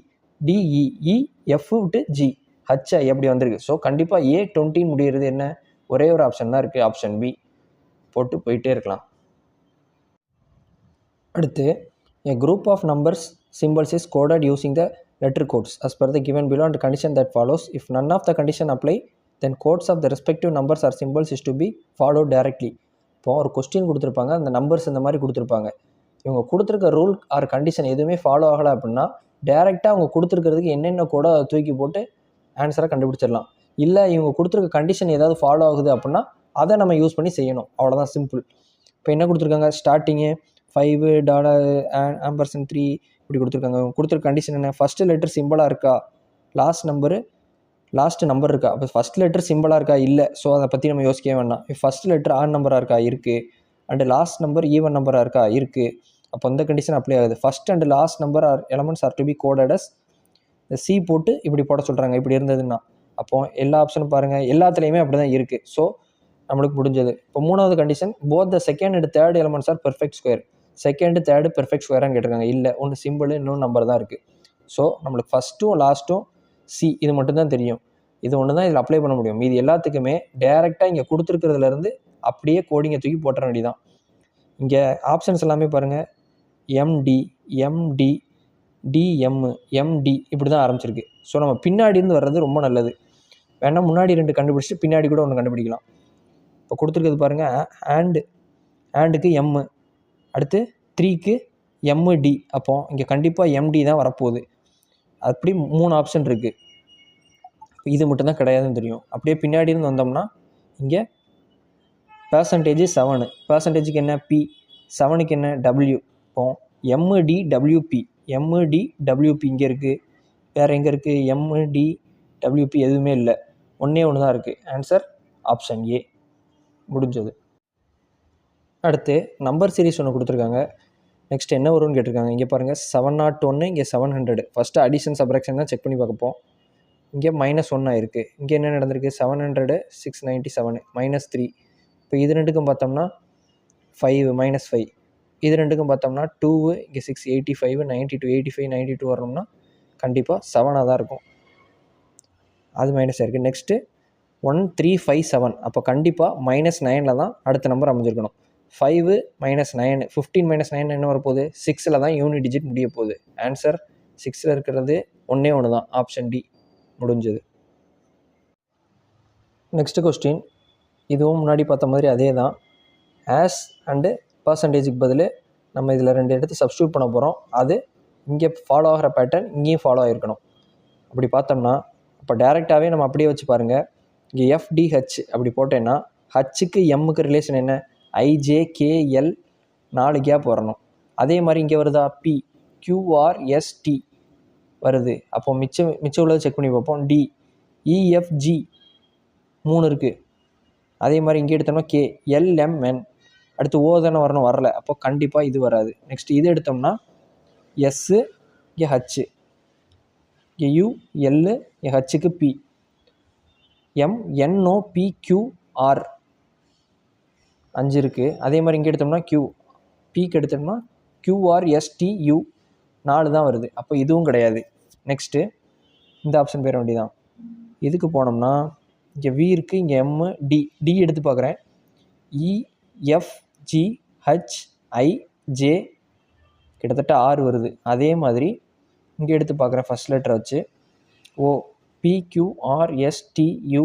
டிஇ இ எஃப் விட்டு ஜி, ஹச்ஐ எப்படி வந்திருக்கு. ஸோ கண்டிப்பாக ஏ 20 முடிகிறது என்ன, ஒரே ஒரு ஆப்ஷன் தான் இருக்குது, ஆப்ஷன் பி. போட்டு போயிட்டே இருக்கலாம். அடுத்து a group of numbers symbols is coded using the letter codes as per the given below and condition that follows. If none of the condition apply, then codes of the respective numbers or symbols is to be followed directly. இப்போ ஒரு question கொடுத்துருப்பாங்க, அந்த numbers இந்த மாதிரி கொடுத்துருப்பாங்க. இவங்க கொடுத்துருக்க rule R condition எதுவுமே ஃபாலோ ஆகலை அப்படின்னா டேரெக்டாக அவங்க கொடுத்துருக்கிறதுக்கு என்னென்ன கூட தூக்கி போட்டு ஆன்சரை கண்டுபிடிச்சிடலாம். இல்லை இவங்க கொடுத்துருக்க கண்டிஷன் ஏதாவது ஃபாலோ ஆகுது அப்படின்னா அதை நம்ம யூஸ் பண்ணி செய்யணும். அவ்வளோதான், சிம்பிள். இப்போ என்ன கொடுத்துருக்காங்க, ஸ்டார்டிங்கு $5 இப்படி கொடுத்துருக்காங்க. கொடுத்துருக்க கண்டிஷன் என்ன, ஃபஸ்ட்டு லெட்டர் சிம்பிளாக இருக்கா, லாஸ்ட் நம்பர் இருக்கா. அப்போ ஃபஸ்ட் லெட்டர் சிம்பிளாக இருக்கா, இல்லை. ஸோ அதை பற்றி நம்ம யோசிக்கவே வேண்டாம். ஃபஸ்ட் லெட்டர் ஆட் நம்பராக இருக்கா, இருக்குது. அண்டு லாஸ்ட் நம்பர் ஈவன் நம்பராக இருக்கா, இருக்குது. அப்போ இந்த கண்டிஷன் அப்ளை ஆகுது. First and last number are elements are to be coded as C போட்டு இப்படி போட சொல்கிறாங்க. இப்படி இருந்ததுன்னா அப்போது எல்லா ஆப்ஷனும் பாருங்கள், எல்லாத்துலேயுமே அப்படி தான் இருக்குது. ஸோ நம்மளுக்கு முடிஞ்சது. இப்போ மூணாவது condition, both the second and third elements are perfect square. Second third perfect ஸ்கொயரான்னு கேட்டிருக்காங்க. இல்லை, ஒன்று சிம்பிள், இன்னொன்று நம்பர் தான் இருக்குது. ஸோ நம்மளுக்கு ஃபஸ்ட்டும் லாஸ்ட்டும் சி இது மட்டும்தான் தெரியும். இது ஒன்று தான் இதில் அப்ளை பண்ண முடியும். மீது எல்லாத்துக்குமே டேரெக்டாக இங்கே கொடுத்துருக்கிறதுலேருந்து அப்படியே கோடிங்கை தூக்கி போட்டுற வேண்டியதான். இங்கே ஆப்ஷன்ஸ் எல்லாமே பாருங்கள், எம்டி, எம்டி, டிஎம், எம்டி இப்படி தான் ஆரம்பிச்சிருக்கு. ஸோ நம்ம பின்னாடி இருந்து வர்றது ரொம்ப நல்லது. வேணால் முன்னாடி 2 கண்டுபிடிச்சிட்டு பின்னாடி கூட ஒன்று கண்டுபிடிக்கலாம். இப்போ கொடுத்துருக்கிறது பாருங்கள், ஆண்டுக்கு எம்மு, அடுத்து 3க்கு எம்டி. அப்போ இங்கே கண்டிப்பாக எம்டி தான் வரப்போகுது. அப்படி 3 ஆப்ஷன் இருக்குது. இது மட்டும்தான் கிடையாதுன்னு தெரியும். அப்படியே பின்னாடி இருந்து வந்தோம்னா இங்கே பர்சன்டேஜ் 7, பர்சன்டேஜுக்கு என்ன பி, 7க்கு என்ன டபிள்யூ. இப்போ எம்டி டபிள்யூபி, எம்டி டபிள்யூபி இங்கே இருக்குது. வேறு எங்கே இருக்குது, எம்டி டபிள்யூபி எதுவுமே இல்லை, ஒன்றே ஒன்று தான் இருக்குது. Answer option A. முடிஞ்சது. அடுத்து நம்பர் சீரிஸ் ஒன்று கொடுத்துருக்காங்க. நெக்ஸ்ட் என்ன வரும்னு கேட்டிருக்காங்க. இங்கே பாருங்கள், 701, இங்கே 700. ஃபஸ்ட்டு அடிஷன் சப்ராக்ஷன் தான் செக் பண்ணி பார்க்கப்போம். இங்கே -1 ஆயிருக்கு. இங்கே என்ன நடந்திருக்கு, 700, 697, -3. இப்போ இது ரெண்டுக்கும் பார்த்தோம்னா 5, -5. இது ரெண்டுக்கும் பார்த்தோம்னா 2, இங்கே 685, 92, 85, 92 வரணும்னா கண்டிப்பாக 7ஆக தான் இருக்கும். அது மைனஸ் ஆயிருக்கு. நெக்ஸ்ட்டு 1357. அப்போ கண்டிப்பாக -9ல் தான் அடுத்த நம்பர் அமைஞ்சிருக்கணும். 5 -9, 15 -9 என்ன வரப்போகுது, 6ல் தான் யூனிட் டிஜிட் முடிய போகுது. ஆன்சர் 6ல் இருக்கிறது ஒன்றே ஒன்று தான், ஆப்ஷன் டி. முடிஞ்சது. நெக்ஸ்ட்டு கொஸ்டின், இதுவும் முன்னாடி பார்த்த மாதிரி அதே தான். ஆஸ் அண்டு பர்சன்டேஜுக்கு பதில் நம்ம இதில் 2 எடுத்து சப்ஸ்டியூட் பண்ண போகிறோம். அது இங்கே ஃபாலோ ஆகிற பேட்டர்ன் இங்கேயும் ஃபாலோ ஆகிருக்கணும். அப்படி பார்த்தோம்னா இப்போ டேரெக்டாகவே நம்ம அப்படியே வச்சு பாருங்கள். இங்கே எஃப்டிஹெச் அப்படி போட்டேன்னா ஹச்சுக்கு எம்முக்கு ரிலேஷன் என்ன, ஐஜேகேஎல் 4 கேப் வரணும். அதே மாதிரி இங்கே வருதா, பி கியூஆர்எஸ்டி வருது. அப்போ மிச்சம் உள்ளதை செக் பண்ணி பார்ப்போம். டி இஎஃப்ஜி 3 இருக்குது. அதே மாதிரி இங்கே எடுத்தோம்னா கே எல்எம்என், அடுத்து ஓ தானே வரணும், வரல. அப்போ கண்டிப்பாக இது வராது. நெக்ஸ்ட் இது எடுத்தோம்னா எஸ்ஸு, இங்கே ஹச்சு, இங்கே யூ எல்லு, இங்கே ஹச்சுக்கு பி, எம் என்ஓ பிக்யூஆர் 5 இருக்குது. அதே மாதிரி இங்கே எடுத்தோம்னா கியூ, பிக்கு எடுத்தோம்னா கியூஆர்எஸ்டியூ 4 தான் வருது. அப்போ இதுவும் கிடையாது. நெக்ஸ்ட்டு இந்த ஆப்ஷன் பேர வேண்டியதான். இதுக்கு போனோம்னா இங்கே வி இருக்குது, இங்கே எம்மு, டி எடுத்து பார்க்குறேன். இஎஃப்ஜிஹெச்ஐஜே கிட்டத்தட்ட 6 வருது. அதே மாதிரி இங்கே எடுத்து பார்க்குறேன், ஃபஸ்ட் லெட்டரை வச்சு ஓ பிக்யூஆர்எஸ்டியூ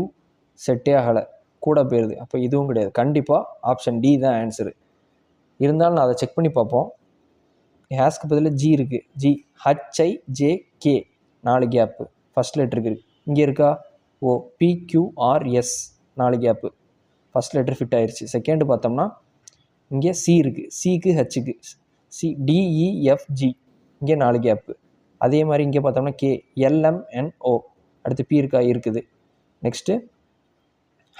செட்டே ஆகலை, கூட போயிடுது. அப்போ இதுவும் கிடையாது. கண்டிப்பாக ஆப்ஷன் டி தான் ஆன்சரு. இருந்தாலும் நான் அதை செக் பண்ணி பார்ப்போம். ஹேஸ்க்கு பதில் ஜி இருக்குது. ஜி ஹச்ஐஜேகே 4 கேப்பு ஃபஸ்ட் லெட்டருக்கு இருக்குது. இங்கே இருக்கா, O P Q R S 4 gap first letter fit ஆயிடுச்சு. செகண்டு பார்த்தோம்னா இங்கே சி இருக்குது. சிக்கு ஹச்சுக்கு சி டிஇஎஃப்ஜி இங்கே 4 கேப்பு. அதே மாதிரி இங்கே பார்த்தோம்னா கே எல்எம்என்ஓ, அடுத்து பி இருக்கா, இருக்குது. நெக்ஸ்ட்டு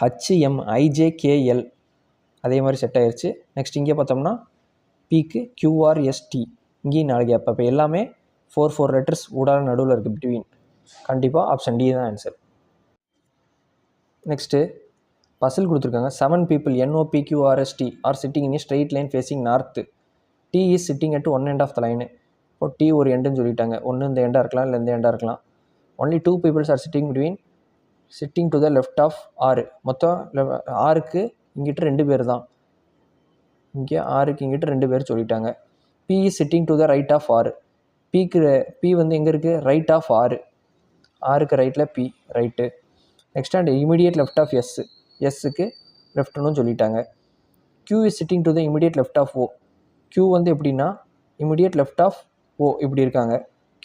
ஹச்எம் ஐஜேகேஎல் அதே மாதிரி செட் ஆயிடுச்சு. நெக்ஸ்ட் இங்கே பார்த்தோம்னா பிக்கு கியூஆர்எஸ்டி இங்கேயும் 4 கேப். அப்போ எல்லாமே 4 லெட்டர்ஸ் ஊடால நடுவில் இருக்குது பிட்வீன். கண்டிப்பாக ஆப்ஷன் டி தான் ஆன்சர். நெக்ஸ்ட்டு பசில் கொடுத்துருக்காங்க. 7 people NOPQRST are sitting in straight line facing north. T is sitting at one end of the line. இப்போ டி ஒரு எண்டுன்னு சொல்லிட்டாங்க. ஒன்று இந்த எண்டாக இருக்கலாம், இல்லை இந்த எண்டாக இருக்கலாம். Only 2 peoples are sitting to the left of ஆறு. மொத்தம் ஆறுக்கு இங்கிட்ட 2 பேர் தான். இங்கே ஆறுக்கு இங்கிட்ட 2 பேர் சொல்லிட்டாங்க. P is sitting to the right of R. P வந்து எங்கே இருக்குது? Right of R. ஆருக்கு ரைட்டில் P right. Next and immediate left of S. எஸ்ஸுக்கு லெஃப்ட்னு சொல்லிட்டாங்க. Q is sitting to the immediate left of O. Q வந்து எப்படின்னா இமீடியட் லெஃப்ட் ஆஃப் ஓ இப்படி இருக்காங்க.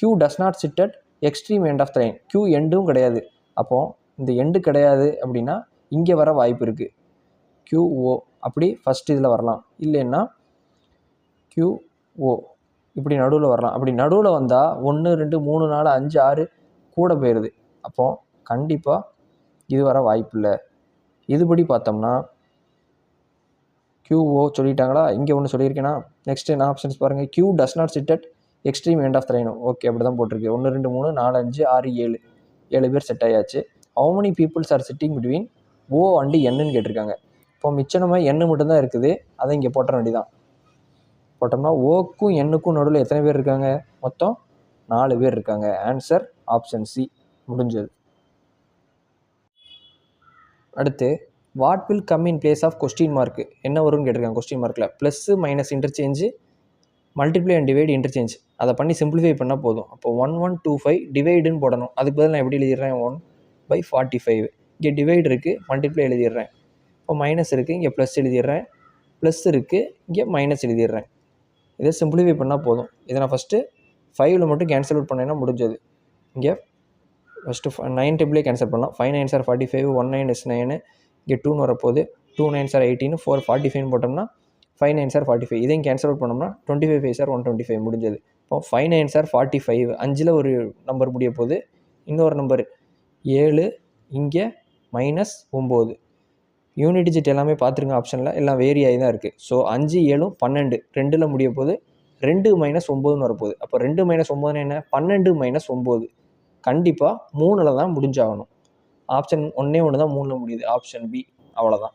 Q does not sit at extreme end of the line. Q எண்டும் கிடையாது. அப்போது இந்த எண்டு கிடையாது அப்படின்னா இங்கே வர வாய்ப்பு இருக்குது. QO அப்படி ஃபஸ்ட் இதில் வரலாம். இல்லைன்னா QO இப்படி நடுவில் வரலாம். அப்படி நடுவில் வந்தால் 1 2 3 4 5 6 கூட போயிடுது. அப்போது கண்டிப்பாக இது வர வாய்ப்பு இல்லை. இதுபடி பார்த்தோம்னா QO சொல்லிட்டாங்களா? இங்கே ஒன்று சொல்லியிருக்கேன்னா நெக்ஸ்ட் என்ன ஆப்ஷன்ஸ் பாருங்கள். Q does not sit at extreme end of the line. Okay, அப்படி தான் போட்டிருக்கு. 1 2 3 4 5 6 7 7 பேர் செட் ஆயாச்சு. How many peoples are sitting between O and Nன்னு கேட்டிருக்காங்க. இப்போ மிச்சம் எண்ணு மட்டும்தான் இருக்குது. அதை இங்கே போட்ட வேண்டியதான். போட்டோம்னா ஓக்கும் எண்ணுக்கும் நடுவில் எத்தனை பேர் இருக்காங்க? மொத்தம் 4 பேர் இருக்காங்க. Answer option C. முடிஞ்சது. அடுத்து what will come in place of question mark என்ன வரும்னு கேட்டிருக்காங்க. கொஸ்டின் மார்க்கில் plus minus interchange, multiply and divide interchange. அதை பண்ணி சிம்பிளிஃபை பண்ணால் போதும். அப்போ 1125 டிவைடுன்னு போடணும். அதுக்கு பதில் நான் எப்படி எழுதிடுறேன்? 1/45. இங்கே டிவைட் இருக்குது, மல்டிப்ளை எழுதிடுறேன். இப்போ மைனஸ் இருக்குது, இங்கே ப்ளஸ் எழுதிடுறேன். ப்ளஸ் இருக்குது, இங்கே மைனஸ் எழுதிடுறேன். இதை சிம்பிளிஃபை பண்ணால் போதும். இதை நான் ஃபஸ்ட்டு 5ல் மட்டும் கேன்சல் அவுட் பண்ணேன்னா முடிஞ்சது. இங்கே ஃபஸ்ட்டு 9 டேபிளே கேன்சல் பண்ணலாம். 5 9s are 45, 1 9 is 9, இங்கே 2ன்னு வரப்போகுது. 2 9s are 18, 4 45 போட்டோம்னா 5 9s are 45. இதையும் கேன்சல் அவுட் பண்ணோம்னா 25 5s are 125 முடிஞ்சது. இப்போ 5 9s are 45. 5ல் ஒரு நம்பர் முடிய போகுது. இன்னொரு நம்பர் 7, இங்கே -9. யூனிட் டிஜிட் எல்லாமே பார்த்துருங்க. ஆப்ஷனில் எல்லாம் வேரி ஆகி தான் இருக்குது. ஸோ 5 7 12 2ல் முடிய போகுது. 2 -9ன்னு வரப்போகுது. அப்போ 2 -9 என்ன? 12 -9. கண்டிப்பாக 3ல் தான் முடிஞ்சாகணும். ஆப்ஷன் ஒன்றே ஒன்று தான் 3ல் முடியுது. Option B. அவ்வளோதான்.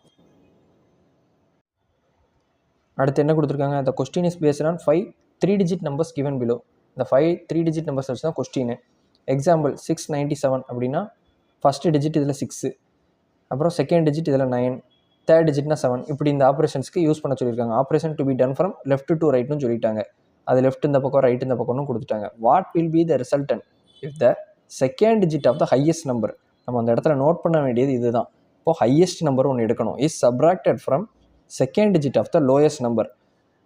அடுத்து என்ன கொடுத்துருக்காங்க? The question is based on 5 3-digit numbers given below. இந்த 5 3-digit நம்பர்ஸ் வச்சு தான் கொஸ்டின். எக்ஸாம்பிள் 697 அப்படின்னா ஃபஸ்ட்டு டிஜிட் இதில் 6, அப்புறம் செகண்ட் டிஜிட் இதில் 9, தேர்ட் டிஜிட்னா 7. இப்படி இந்த ஆப்ரேஷன்ஸ்க்கு யூஸ் பண்ண சொல்லியிருக்காங்க. Operation to be done from left to ரைட்னு சொல்லிட்டாங்க. அது லெஃப்ட் இந்த பக்கம், ரைட் இந்த பக்கம்னு கொடுத்துட்டாங்க. What will be the resultant if the second digit of the highest number. நம்ம அந்த இடத்துல நோட் பண்ண வேண்டியது இதுதான். இப்போது ஹையஸ்ட் நம்பர் ஒன்று எடுக்கணும். Is subtracted from second digit of the lowest number.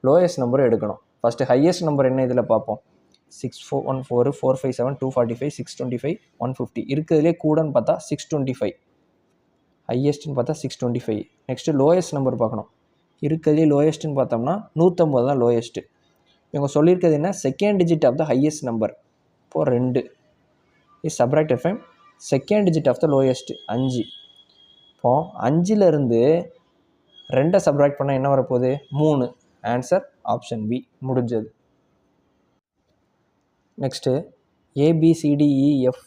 Lowest நம்பரை எடுக்கணும். ஃபஸ்ட்டு ஹையஸ்ட் நம்பர் என்ன இதில் பார்ப்போம். 614 457 245 625 150. இருக்கிறதுலே கூடன்னு பார்த்தா 625. ஹையஸ்ட்னு பார்த்தா 625. நெக்ஸ்ட்டு லோயஸ்ட் நம்பர் பார்க்கணும். இருக்கிறதுலே லோயஸ்ட்டுன்னு பார்த்தோம்னா 150 தான் லோயஸ்ட்டு. இவங்க சொல்லியிருக்கிறது என்ன? Second digit of the highest number. இப்போது 2 is subtracted from second digit of the lowest 5. இப்போது 5லேருந்து 2 சப்ராக்ட் பண்ணால் என்ன வரப்போகுது? 3. Answer option B. முடிஞ்சது. Next ABCDEF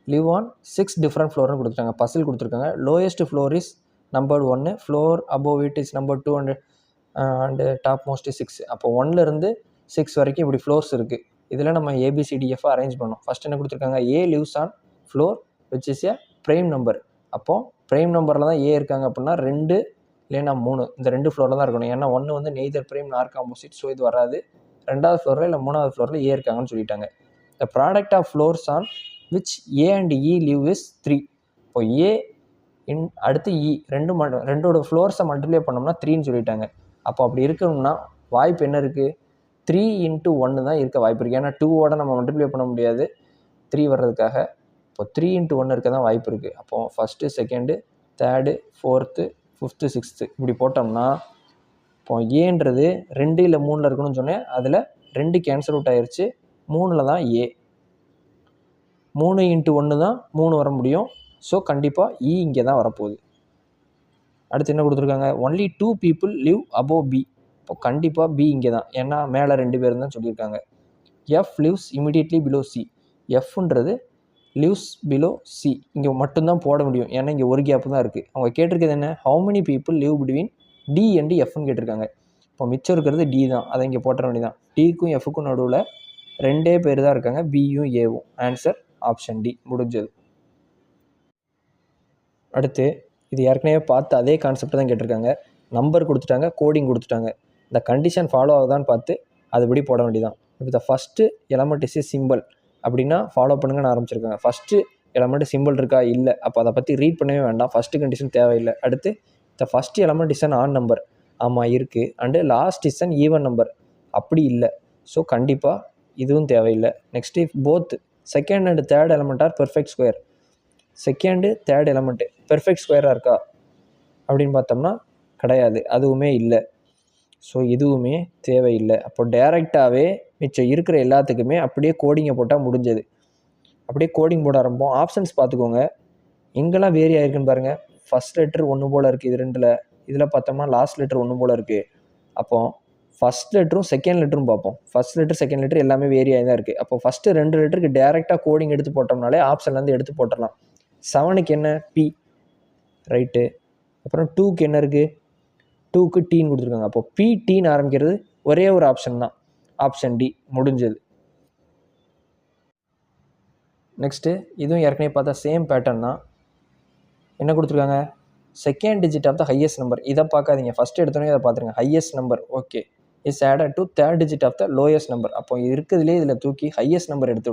live on 6 different ஃப்ளோர்னு கொடுத்துருக்காங்க. பசில் கொடுத்துருக்காங்க. Lowest floor is number 1, floor above it is number 2 and top most 6. அப்போ 1லேருந்து 6 வரைக்கும் இப்படி ஃப்ளோர்ஸ் இருக்குது. இதில் நம்ம ABCDF அரேஞ்ச் பண்ணோம். ஃபஸ்ட் என்ன கொடுத்துருக்காங்க? A lives on floor which is a prime number. அப்போது ப்ரைம் நம்பரில் தான் A இருக்காங்க. அப்படின்னா 2 இல்லைன்னா 3 இந்த 2 ஃப்ளோரில் தான் இருக்கணும். ஏன்னா 1 வந்து நெய்தர் ப்ரைம் நார் காம்போசிட், ஸோ இது வராது. 2வது ஃப்ளோரில் இல்லை 3வது ஃப்ளோரில் A இருக்காங்கன்னு சொல்லிட்டாங்க. The product of floors on which A and E live is 3. இப்போ A அடுத்து E ரெண்டோட ஃப்ளோர்ஸை மல்டிப்ளை பண்ணோம்னா 3ன்னு சொல்லிட்டாங்க. அப்போ அப்படி இருக்கணும்னா வாய்ப்பு என்ன இருக்குது? 3 × 1 தான் இருக்க வாய்ப்பு இருக்குது. ஏன்னா 2ஓட நம்ம மல்டிப்ளை பண்ண முடியாது 3 வர்றதுக்காக. இப்போ 3 × 1 இருக்க தான் வாய்ப்பு இருக்குது. அப்போது first, second, third, fourth, 5th 6th இப்படி போட்டோம்னா இப்போ ஏன்றது 2 இல்லை 3ல் இருக்கணும்னு சொன்னேன். அதில் 2 கேன்சல் அவுட் ஆயிடுச்சு. 3ல் தான் A. 3 × 1 தான் 3 வர முடியும். ஸோ கண்டிப்பாக E இங்கே தான் வரப்போகுது. அடுத்து என்ன கொடுத்துருக்காங்க? Only 2 people live above B. இப்போ கண்டிப்பாக B இங்கே தான். ஏன்னா மேலே 2 பேர் தான் சொல்லியிருக்காங்க. F lives immediately below C. Fன்றது lives below C. இங்கே மட்டும்தான் போட முடியும். ஏன்னா இங்கே ஒரு கேப்பு தான் இருக்குது. அவங்க கேட்டிருக்கிறது என்ன? How many people live between D and Fன்னு கேட்டிருக்காங்க. இப்போ மிச்சம் இருக்கிறது D தான். அதை இங்கே போட்ட வேண்டியதான். Dக்கும் Fக்கும் நடுவில் 2 பேர் தான் இருக்காங்க, Bயும் Aவும். Answer option D. முடிஞ்சது. அடுத்து இது ஏற்கனவே பார்த்து அதே கான்செப்ட் தான் கேட்டிருக்காங்க. நம்பர் கொடுத்துட்டாங்க, கோடிங் கொடுத்துட்டாங்க. இந்த கண்டிஷன் ஃபாலோ ஆகுதான்னு பார்த்து அதுபடி போட வேண்டியதான். இப்போ the first element is a simple அப்படின்னா ஃபாலோ பண்ணுங்கன்னு ஆரம்பிச்சிருக்காங்க. ஃபஸ்ட்டு எலமெண்ட் சிம்பிள் இருக்கா? இல்லை. அப்போ அதை பற்றி ரீட் பண்ணவே வேண்டாம். ஃபஸ்ட்டு கண்டிஷன் தேவையில்லை. அடுத்து the first element is an odd number. ஆமாம் இருக்குது. And last is an even number. அப்படி இல்லை. ஸோ கண்டிப்பாக இதுவும் தேவையில்லை. Next if both second and third element are perfect square. Second third element perfect ஸ்கொயராக இருக்கா அப்படின்னு பார்த்தோம்னா கிடையாது, அதுவுமே இல்லை. ஸோ இதுவுமே தேவையில்லை. அப்போ டைரெக்டாகவே மிச்சம் இருக்கிற எல்லாத்துக்குமே அப்படியே கோடிங்கை போட்டால் முடிஞ்சது. அப்படியே கோடிங் போட ஆரம்பிப்போம். ஆப்ஷன்ஸ் பார்த்துக்கோங்க, எங்கெல்லாம் வேரி ஆகிருக்குன்னு பாருங்கள். ஃபஸ்ட் லெட்டர் ஒன்று போல் இருக்குது இது ரெண்டில். இதில் பார்த்தோம்னா லாஸ்ட் லெட்டர் ஒன்று போல் இருக்குது. அப்போ ஃபஸ்ட் லெட்டரும் செகண்ட் லெட்டரும் பார்ப்போம். ஃபஸ்ட் லெட்டர் செகண்ட் லெட்டர் எல்லாமே வேரி ஆகி தான் இருக்குது. அப்போ ஃபஸ்ட்டு 2 லெட்டருக்கு டேரெக்டாக கோடிங் எடுத்து போட்டோம்னாலே ஆப்ஷன்லேருந்து எடுத்து போட்டுடலாம். 7க்கு என்ன? B, right. அப்புறம் 2க்கு என்ன இருக்குது? 2க்கு டீன்னு கொடுத்துருக்காங்க. அப்போ பி டீன்னு ஆரம்பிக்கிறது ஒரே ஒரு ஆப்ஷன் தான், ஆப்ஷன் டி. முடிஞ்சது. நெக்ஸ்ட்டு இதுவும் ஏற்கனவே பார்த்தா சேம் பேட்டர்ன் தான். என்ன கொடுத்துருக்காங்க? Second digit of the highest number. இதை பார்க்காதீங்க, ஃபஸ்ட்டு எடுத்தோன்னே இதை பார்த்துருங்க. Highest number okay is added to third digit of the lowest number. அப்போ இருக்கிறதுலே இதில் தூக்கி ஹையஸ்ட் நம்பர் எடுத்து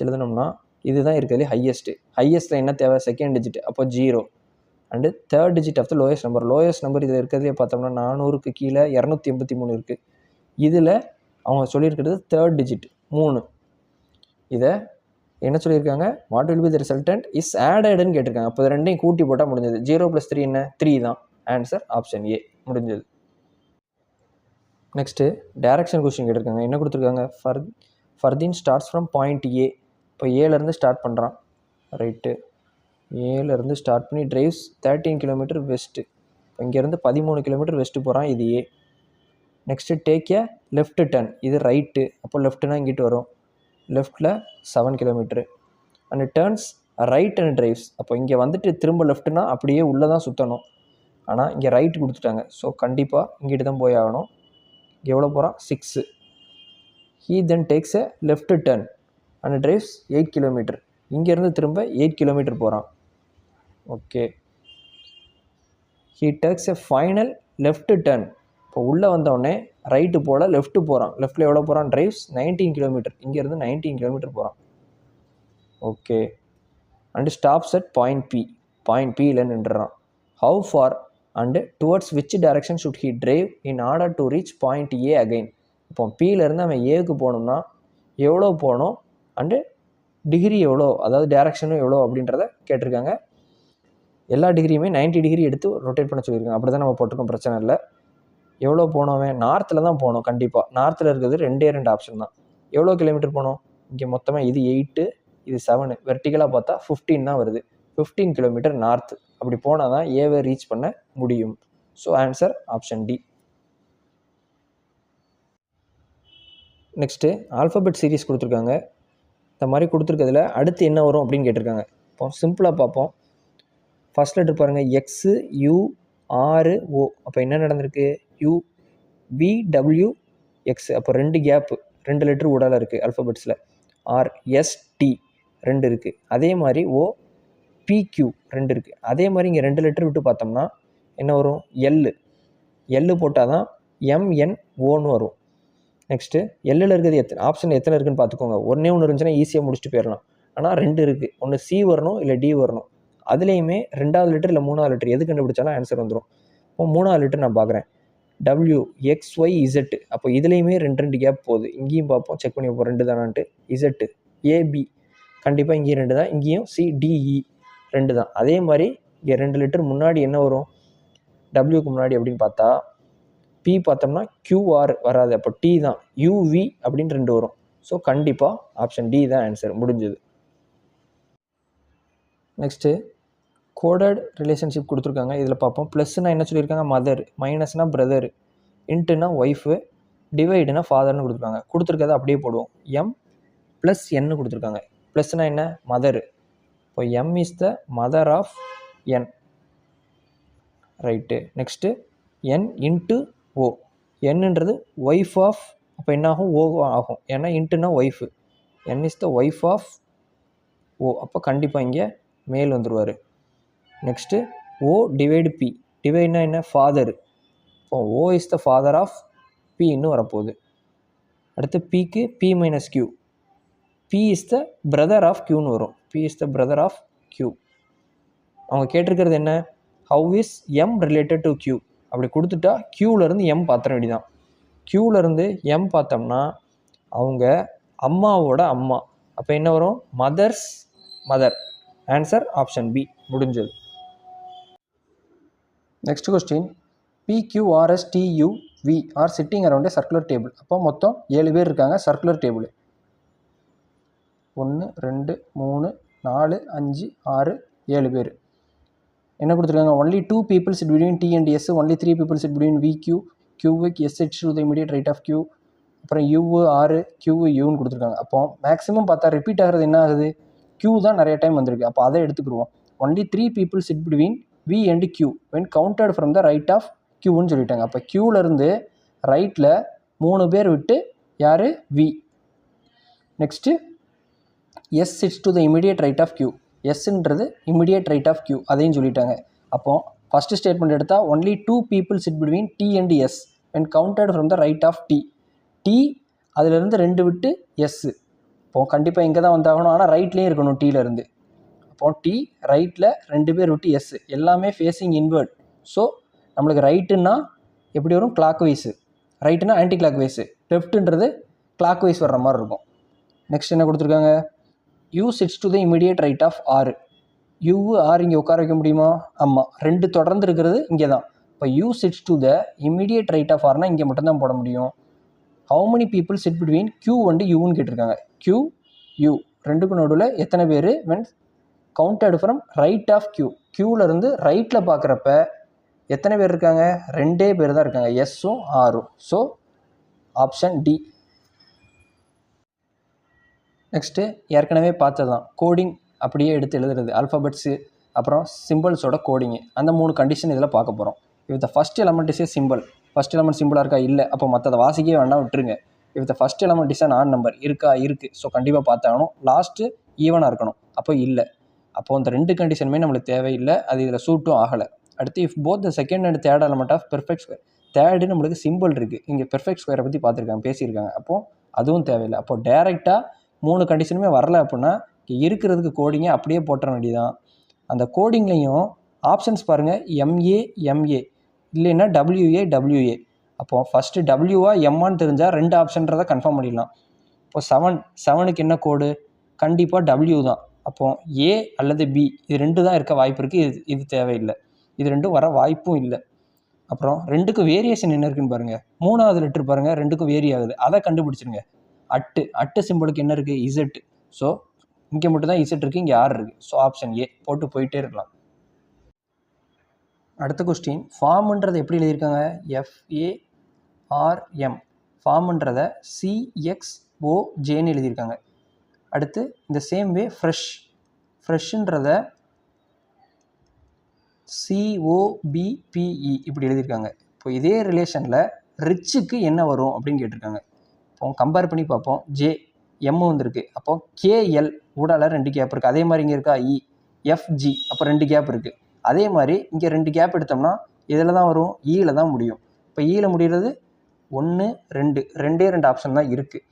எழுதணும்னா இதுதான் இருக்கிறதுலே ஹையஸ்ட்டு. ஹையஸ்ட்டில் என்ன தேவை? Second digit. அப்போ 0. And third digit of the lowest number. Lowest number இதில் இருக்கிறதே பார்த்தோம்னா 400க்கு கீழே 283 இருக்குது. இதில் அவங்க சொல்லியிருக்கிறது தேர்ட் டிஜிட் 3. இதை என்ன சொல்லியிருக்காங்க? What will be the resultant is ஆடட்னு கேட்டிருக்காங்க. அப்போ இது ரெண்டையும் கூட்டி போட்டால் முடிஞ்சது. 0 + 3 என்ன? 3 தான். Answer option A. முடிஞ்சது. நெக்ஸ்ட்டு டைரக்ஷன் கொஸ்டின் கேட்டிருக்காங்க. என்ன கொடுத்துருக்காங்க? Fardeen starts from point A. இப்போ ஏலேருந்து ஸ்டார்ட் பண்ணுறான், ரைட்டு. ஏலேருந்து ஸ்டார்ட் பண்ணி டிரைவ்ஸ் 13 கிலோமீட்டர் வெஸ்ட்டு. இப்போ இங்கேருந்து 13 கிலோமீட்டர் வெஸ்ட்டு போகிறான், இது A. Next take a left turn, இது ரைட்டு. அப்போ லெஃப்ட்டுனா இங்கிட்டு வரும். லெஃப்ட்டில் 7 kilometre. And turns right and drives. அப்போ இங்கே வந்துட்டு திரும்ப லெஃப்ட்டுனா அப்படியே உள்ளே தான் சுற்றணும். ஆனால் இங்கே ரைட் கொடுத்துட்டாங்க. ஸோ கண்டிப்பாக இங்கிட்டு தான் போய் ஆகணும். இங்கே எவ்வளோ போகிறான்? 6. He then takes a left turn and drives 8 kilometre. இங்கேருந்து திரும்ப 8 கிலோமீட்டர் போகிறான். Okay. He takes a final left turn. இப்போ உள்ளே வந்தோடனே ரைட்டு போல் லெஃப்ட்டு போகிறான். லெஃப்ட்டில் எவ்வளோ போகிறான்? Drives 19 kilometre. இங்கேருந்து 19 கிலோமீட்டர் போகிறான். Okay. And stops at point B. Point பியில் நின்றுறான். How far and towards which direction should he drive in order to reach point A again. இப்போ பியிலேருந்து அவன் ஏவுக்கு போகணும்னா எவ்வளோ போகணும் அண்டு டிகிரி எவ்வளோ, அதாவது டைரக்ஷனும் எவ்வளோ அப்படின்றத கேட்டிருக்காங்க. எல்லா டிகிரியுமே 90 டிகிரி எடுத்து ரொட்டேட் பண்ண சொல்லியிருக்காங்க. அப்படி தான் நம்ம போட்டிருக்கோம், பிரச்சனை இல்லை. எவ்வளோ போனோம்? நார்த்தில் தான் போகணும் கண்டிப்பாக. நார்த்தில் இருக்கிறது 2 ஆப்ஷன் தான். எவ்வளோ கிலோமீட்டர் போகணும்? இங்கே மொத்தமாக இது 8, இது 7. வெர்டிகலாக பார்த்தா 15 தான் வருது. 15 கிலோமீட்டர் நார்த்து. அப்படி போனால் தான் ஏவை ரீச் பண்ண முடியும். So answer option D. Next alphabet series கொடுத்துருக்காங்க. இந்த மாதிரி கொடுத்துருக்கிறதுல அடுத்து என்ன வரும் அப்படின்னு கேட்டிருக்காங்க. இப்போ சிம்பிளாக பார்ப்போம். ஃபஸ்ட் லெட்டர் பாருங்கள், எக்ஸு யூ ஆறு ஓ. அப்போ என்ன நடந்திருக்கு? You V W X. அப்போ 2 கேப்பு, 2 லெட்ரு உடலாக இருக்குது ஆல்ஃபபெட்ஸில். ஆர் எஸ் டி 2 இருக்குது. அதே மாதிரி ஓ பிக்யூ 2 இருக்குது. அதே மாதிரி இங்கே 2 லெட்டர் விட்டு பார்த்தோம்னா என்ன வரும்? எல்லு போட்டால் தான் எம்என் ஓன்னு வரும். நெக்ஸ்ட்டு எல்லில் இருக்கிறது ஆப்ஷன் எத்தனை இருக்குதுன்னு பார்த்துக்கோங்க. ஒன்று இருந்துச்சுன்னா ஈஸியாக முடிச்சுட்டு போயிடலாம். ஆனால் 2 இருக்குது. ஒன்று சி வரணும், இல்லை டி வரணும். அதுலேயுமே 2வது லெட்டர் இல்லை 3வது லெட்டர் எது கண்டுபிடிச்சாலும் ஆன்சர் வந்துடும். இப்போ 3வது லெட்டர் நான் பார்க்குறேன், டபிள்யூ எக்ஸ் ஒய் இசட்டு. அப்போ இதுலேயுமே 2 கேப் போகுது. இங்கேயும் பார்ப்போம், செக் பண்ணி வைப்போம் 2 தானான்ட்டு. இசட்டு ஏபி கண்டிப்பாக இங்கேயும் 2 தான். இங்கேயும் சிடிஇ 2 தான். அதே மாதிரி இங்கே 2 லெட்டர் முன்னாடி என்ன வரும்? டபிள்யூக்கு முன்னாடி அப்படின்னு பார்த்தா பி பார்த்தோம்னா கியூஆர் வராது. அப்போ டி தான். யூவி அப்படின்னு 2 வரும். ஸோ கண்டிப்பாக ஆப்ஷன் டி தான் ஆன்சர். முடிஞ்சது. நெக்ஸ்ட்டு கோடட் ரிலேஷன்ஷிப் கொடுத்துருக்காங்க. இதில் பார்ப்போம். ப்ளஸ்னால் என்ன சொல்லியிருக்காங்க? மதர். மைனஸ்னால் பிரதரு. இன்ட்டுனா ஒய்ஃபு. டிவைடுனா ஃபாதர்னு கொடுத்துருக்காங்க. கொடுத்துருக்கதை அப்படியே போடுவோம். எம் ப்ளஸ் என்னு கொடுத்துருக்காங்க. ப்ளஸ்னால் என்ன? மதரு. இப்போ M is the mother of N, right. Next N into O. என்னன்றது ஒய்ஃப் ஆஃப், அப்போ என்ன ஆகும்? ஓ ஆகும். ஏன்னா இன்ட்டுனா wife. N is the wife of O. அப்போ கண்டிப்பாக இங்கே மேல் வந்துடுவார். Next O divide P. டிவைட்னா என்ன? ஃபாதரு. இப்போ O is the father of பின்னு வரப்போகுது. அடுத்து பிக்கு P minus Q, P is the brother of கியூன்னு வரும். P is the brother of Q. அவங்க கேட்டிருக்கிறது என்ன, how is M related to Q. அப்படி கொடுத்துட்டா கியூவிலேருந்து எம் பார்த்துற வேண்டியதான். கியூவிலேருந்து எம் பார்த்தோம்னா அவங்க அம்மாவோட அம்மா. அப்போ என்ன வரும், mother's mother. Answer option B. முடிஞ்சது. Next question, PQRSTUV are sitting around a circular table. அப்போ மொத்தம் 7 பேர் இருக்காங்க சர்க்குலர் டேபிள். 1 2 3 4 5 6 7 பேர். என்ன கொடுத்துருக்காங்க, only 2 people sit between T and S, only 3 people sit between VQ, QV, S sits to the immediate right of Q, அப்புறம் U R Q Uன்னு கொடுத்துருக்காங்க. அப்போ மேக்ஸிமம் பார்த்தா ரிப்பீட் ஆகிறது என்ன ஆகுது, Q தான் நிறைய டைம் வந்திருக்கு. அப்போ அதை எடுத்துக்கிடுவோம். Only 3 people sit between V and Q when counted from the right of Qன்னு சொல்லிட்டாங்க. அப்போ Qலேருந்து ரைட்டில் 3 பேர் விட்டு யார், V. Next S sits to the immediate right of Q, எஸ்ன்றது இமிடியேட் ரைட் ஆஃப் கியூ, அதையும் சொல்லிட்டாங்க. அப்போது ஃபஸ்ட்டு ஸ்டேட்மெண்ட் எடுத்தால் only 2 people sit between T and S when counted from the right of T. T அதிலேருந்து 2 விட்டு S. இப்போது கண்டிப்பாக இங்கே தான் வந்தாகணும், ஆனால் ரைட்லேயும் இருக்கணும் Tலேருந்து. அப்போது T ரைட்டில் 2 பேர் விட்டு S, எல்லாமே ஃபேஸிங் இன்வெர்ட். ஸோ நம்மளுக்கு ரைட்டுன்னா எப்படி வரும், கிளாக் வைஸு. ரைட்டுனா ஆன்டி கிளாக் வைஸு, லெஃப்ட்டுன்றது கிளாக் வைஸ் வர்ற மாதிரி இருக்கும். நெக்ஸ்ட் என்ன கொடுத்துருக்காங்க, U sits to the immediate right of R. U R இங்கே உட்கார வைக்க முடியுமா, ஆமாம். 2 தொடர்ந்து இருக்கிறது இங்கே தான். இப்போ U sits to the immediate right of Rனா இங்கே மட்டும்தான் போட முடியும். How many people sit between Q and Uன்னு கேட்டிருக்காங்க. Q U ரெண்டுக்கும் நடுவில் எத்தனை பேர் when counted from right of Q. Qலேருந்து ரைட்டில் பார்க்குறப்ப எத்தனை பேர் இருக்காங்க, 2 பேர் தான் இருக்காங்க, எஸ்ஸும் ஆரும். So option D. நெக்ஸ்ட்டு ஏற்கனவே பார்த்தது தான், கோடிங் அப்படியே எடுத்து எழுதுறது, ஆல்ஃபபெட்ஸு அப்புறம் சிம்பிள்ஸோட கோடிங்கு. அந்த 3 கண்டிஷன் இதில் பார்க்க போகிறோம். If the first element is a simple, first element சிம்பிளாக இருக்கா, இல்லை, அப்போ மற்றதை வாசிக்கவே வேண்டாம், விட்டுருங்க. If the first element is an odd number, இருக்கா, இருக்குது, ஸோ கண்டிப்பாக பார்த்தாகணும். லாஸ்ட்டு ஈவனாக இருக்கணும், அப்போ இல்லை. அப்போது இந்த 2 கண்டிஷனுமே நம்மளுக்கு தேவையில்லை, அது இதில் சூட்டும் ஆகலை. அடுத்து if both the second and third element of perfect square. Third நம்மளுக்கு சிம்பிள் இருக்குது, இங்கே பெர்ஃபெக்ட் ஸ்கொயரை பற்றி பார்த்துருக்காங்க, பேசியிருக்காங்க. அப்போது அதுவும் தேவையில்லை. அப்போது டேரெக்டாக 3 கண்டிஷனுமே வரல அப்படின்னா இருக்கிறதுக்கு கோடிங்கை அப்படியே போட்டுற வேண்டியதான். அந்த கோடிங்லேயும் ஆப்ஷன்ஸ் பாருங்கள், MA MA இல்லைன்னா WA WA. அப்போது ஃபஸ்ட்டு Wவா எம்மான்னு தெரிஞ்சால் 2 ஆப்ஷன்றதை கன்ஃபார்ம் பண்ணிடலாம். இப்போது 7க்கு என்ன கோடு, கண்டிப்பாக W தான். அப்போது A அல்லது B இது 2 தான் இருக்க வாய்ப்பு இருக்குது. இது தேவையில்லை, இது 2 வர வாய்ப்பும் இல்லை. அப்புறம் 2க்கு வேரியேஷன் என்ன இருக்குன்னு பாருங்கள், 3வது லெட்ரு பாருங்கள், 2க்கும் வேரி ஆகுது, அதை கண்டுபிடிச்சிருங்க. அட்டு சிம்பிளுக்கு என்ன இருக்குது, இசட். ஸோ இங்கே மட்டும் தான் இசட் இருக்குது, இங்கே ஆர் இருக்குது. ஸோ ஆப்ஷன் ஏ போட்டு போயிட்டே இருக்கலாம். அடுத்த கொஸ்டின், ஃபார்ம்ன்றதை எப்படி எழுதியிருக்காங்க, FARM. ஃபார்ம்ன்றதை CXOJன்னு எழுதியிருக்காங்க. அடுத்து இந்த சேம் வே ஃப்ரெஷ்ன்றதை COBPE இப்படி எழுதியிருக்காங்க. இப்போ இதே ரிலேஷனில் ரிச்சுக்கு என்ன வரும் அப்படின்னு கேட்டிருக்காங்க. இப்போ கம்பேர் பண்ணி பார்ப்போம். M வந்துருக்கு, அப்போ KL ஊடால 2 கேப் இருக்குது. அதே மாதிரி இங்கே இருக்கா EFG, அப்போ 2 கேப் இருக்குது. அதே மாதிரி இங்கே 2 கேப் எடுத்தோம்னா இதில் தான் வரும், ஈயில் தான் முடியும். இப்போ ஈயில் முடிகிறது 1 2 2 ஆப்ஷன் தான் இருக்குது.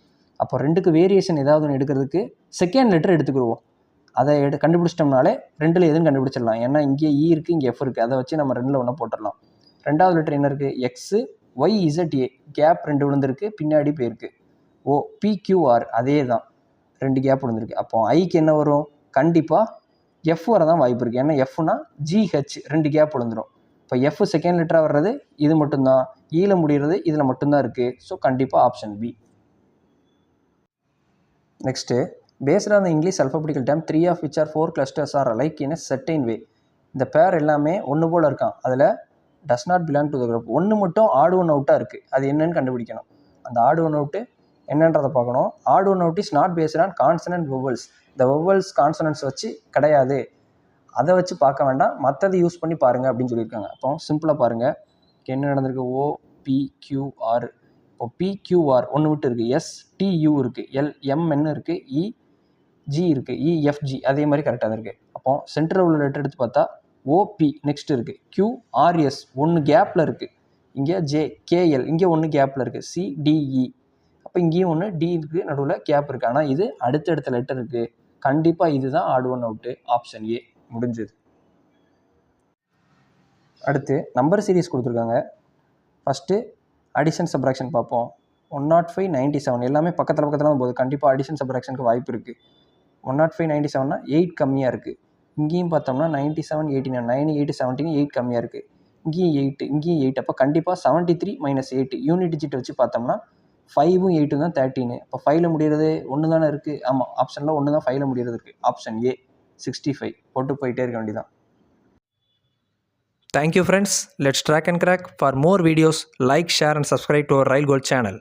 அப்போ 2க்கு வேரியேஷன் ஏதாவது ஒன்று எடுக்கிறதுக்கு செகண்ட் லெட்டர் எடுத்துக்கிடுவோம். அதை கண்டுபிடிச்சிட்டோம்னாலே 2ல் எதுவும் கண்டுபிடிச்சிடலாம். ஏன்னா இங்கே E இருக்குது, இங்கே F இருக்குது, அதை வச்சு நம்ம 2ல் ஒன்று போட்டுடலாம். 2வது லெட்டர் என்ன இருக்குது, XYZA, கேப் 2 விழுந்திருக்கு, பின்னாடி போயிருக்கு. PQR அதே தான், 2 கேப் விழுந்திருக்கு. அப்போ ஐக்கு என்ன வரும், கண்டிப்பாக F வர தான் வாய்ப்பு இருக்குது. ஏன்னா Fனா GH 2 கேப் விழுந்துடும். இப்போ F செகண்ட் லெட்டராக வர்றது இது மட்டும்தான், ஈல முடிகிறது இதில் மட்டும்தான் இருக்குது. ஸோ கண்டிப்பாக option B. Next, based on the English alphabetical term 3 of which are 4 clusters are alike in a certain way. இந்த பேர் எல்லாமே ஒன்று போல் இருக்கான், அதில் does not belong to the group. ஒன்று மட்டும் ஆட் ஒன் அவுட்டாக இருக்குது, அது என்னன்னு கண்டுபிடிக்கணும். அந்த ஆட் ஒன் அவுட்டு என்னன்றதை பார்க்கணும். Odd one out is not based on consonant vowels. இந்த வவல்ஸ் கான்சனன்ட்ஸ் வச்சு கிடையாது, அதை வச்சு பார்க்க வேண்டாம், மற்றதை யூஸ் பண்ணி பாருங்கள் அப்படின்னு சொல்லியிருக்காங்க. அப்போ சிம்பிளாக பாருங்கள், என்ன நடந்திருக்கு, OPQR. இப்போ PQR ஒன்று விட்டு இருக்குது, STU இருக்குது, LMN இருக்குது, EG இருக்குது, EFG அதே மாதிரி கரெக்டாக தான் இருக்குது. அப்போ சென்டரில் உள்ள லெட்டர் எடுத்து பார்த்தா OP நெக்ஸ்ட் இருக்குது, QRS ஒன்று கேப்பில் இருக்குது, இங்கே JKL இங்கே ஒன்று கேப்பில் இருக்குது, CDE. அப்போ இங்கேயும் ஒன்று டி இருக்குது, நடுவில் கேப் இருக்குது. ஆனால் இது அடுத்தடுத்த லெட்டர் இருக்குது. கண்டிப்பாக இதுதான் odd one out. Option A முடிஞ்சது. அடுத்து நம்பர் சீரிஸ் கொடுத்துருக்காங்க. ஃபஸ்ட்டு அடிஷன் சப்ராக்ஷன் பார்ப்போம். 105, 97 எல்லாமே பக்கத்தில் தான் போகுது. கண்டிப்பாக அடிஷன் சப்ராக்ஷனுக்கு வாய்ப்பு இருக்குது. 105, 97னா 8 கம்மியாக இருக்குது. இங்கேயும் பார்த்தோம்னா 97, 89 9, 8, 17 8 கம்மியாக இருக்குது. இங்கேயும் 8, இங்கேயும் 8. அப்போ கண்டிப்பாக 73 - 8 யூனிட் டிஜிட் வச்சு பார்த்தோம்னா 5ம் 8ம் தான் 13. அப்போ 5ல் முடிகிறது ஒன்று தானே இருக்குது. ஆமாம், ஆப்ஷனில் ஒன்று தான் 5ல் முடிகிறது இருக்குது. ஆப்ஷன் ஏ 65 போட்டு போயிட்டே இருக்க வேண்டியதான். Thank you friends. Let's track and crack. For more videos, like, share and subscribe to our Rail Gold channel.